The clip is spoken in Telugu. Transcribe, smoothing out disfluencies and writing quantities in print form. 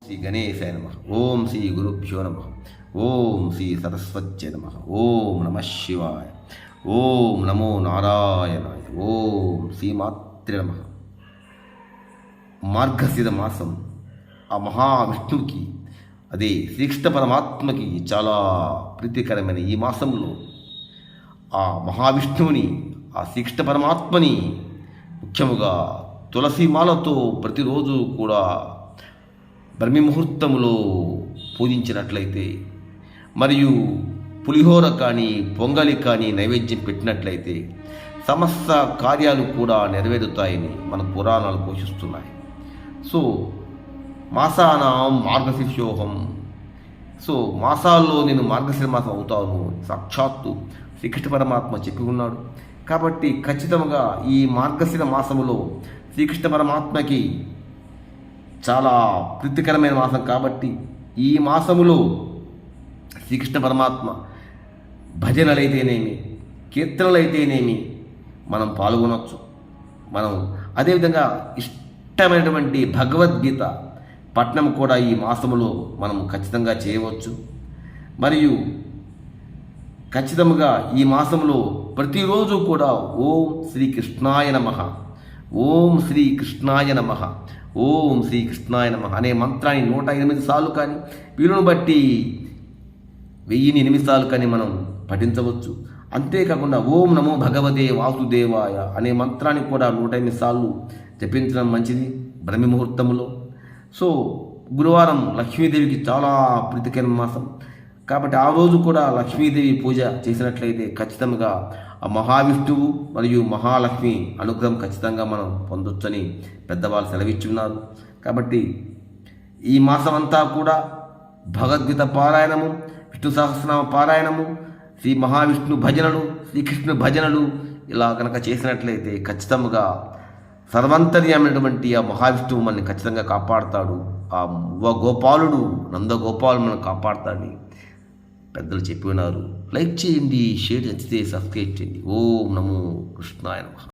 శ్రీ గణేశాయ నమః. ఓం శ్రీ గురుభ్యో నమః. ఓం శ్రీ సరస్వత్యై నమః. ఓం నమః శివాయ. ఓం నమో నారాయణాయ. ఓం శ్రీమాత్రే నమః. మార్గశిర మాసం ఆ మహావిష్ణువుకి, అదే శ్రీకృష్ణ పరమాత్మకి చాలా ప్రీతికరమైన ఈ మాసంలో ఆ మహావిష్ణువుని, ఆ శ్రీకృష్ణ పరమాత్మని ముఖ్యముగా తులసిమాలతో ప్రతిరోజు కూడా బ్రహ్మ ముహూర్తములో పూజించినట్లయితే, మరియు పులిహోర కానీ పొంగలి కానీ నైవేద్యం పెట్టినట్లయితే సమస్త కార్యాలు కూడా నెరవేరుతాయని మన పురాణాలు పోషిస్తున్నాయి. సో మాసానాం మార్గశీర్షోహం. సో మాసాల్లో నేను మార్గశిర మాసం అవుతాను సాక్షాత్తు శ్రీకృష్ణ పరమాత్మ చెప్పి ఉన్నాడు. కాబట్టి ఖచ్చితంగా ఈ మార్గశిర మాసములో శ్రీకృష్ణ పరమాత్మకి చాలా ప్రీతికరమైన మాసం కాబట్టి ఈ మాసములో శ్రీకృష్ణ పరమాత్మ భజనలైతేనేమి, కీర్తనలైతేనేమి మనం పాల్గొనవచ్చు. మనం అదేవిధంగా ఇష్టమైనటువంటి భగవద్గీత పఠనం కూడా ఈ మాసములో మనం ఖచ్చితంగా చేయవచ్చు. మరియు ఖచ్చితంగా ఈ మాసంలో ప్రతిరోజు కూడా ఓం శ్రీకృష్ణాయ నమః, ఓం శ్రీకృష్ణాయ నమః, ఓం శ్రీకృష్ణాయ నమః అనే మంత్రాన్ని 108 సార్లు కానీ, వీలును బట్టి 1008 సార్లు కానీ మనం పఠించవచ్చు. అంతేకాకుండా ఓం నమో భగవతే వాసుదేవాయ అనే మంత్రాన్ని కూడా 108 సార్లు జపించడం మంచిది బ్రహ్మ ముహూర్తంలో. సో గురువారం లక్ష్మీదేవికి చాలా ప్రీతికరమైన మాసం కాబట్టి ఆ రోజు కూడా లక్ష్మీదేవి పూజ చేసినట్లయితే ఖచ్చితంగా ఆ మహావిష్ణువు మరియు మహాలక్ష్మి అనుగ్రహం ఖచ్చితంగా మనం పొందొచ్చని పెద్దవాళ్ళు సెలవిచ్చున్నారు. కాబట్టి ఈ మాసం అంతా కూడా భగవద్గీత పారాయణము, విష్ణు సహస్రనామ పారాయణము, శ్రీ మహావిష్ణు భజనలు, శ్రీకృష్ణ భజనలు ఇలా కనుక చేసినట్లయితే ఖచ్చితంగా సర్వంతర్యమైనటువంటి ఆ మహావిష్ణువు మనల్ని ఖచ్చితంగా కాపాడుతాడు. ఆ గోపాలుడు నందగోపాలు మనం కాపాడుతాడని పెద్దలు చెప్పి ఉన్నారు. లైక్ చేయండి, షేర్ నచ్చితే సబ్స్క్రైబ్ చేయండి. ఓం నమో కృష్ణాయ నమః.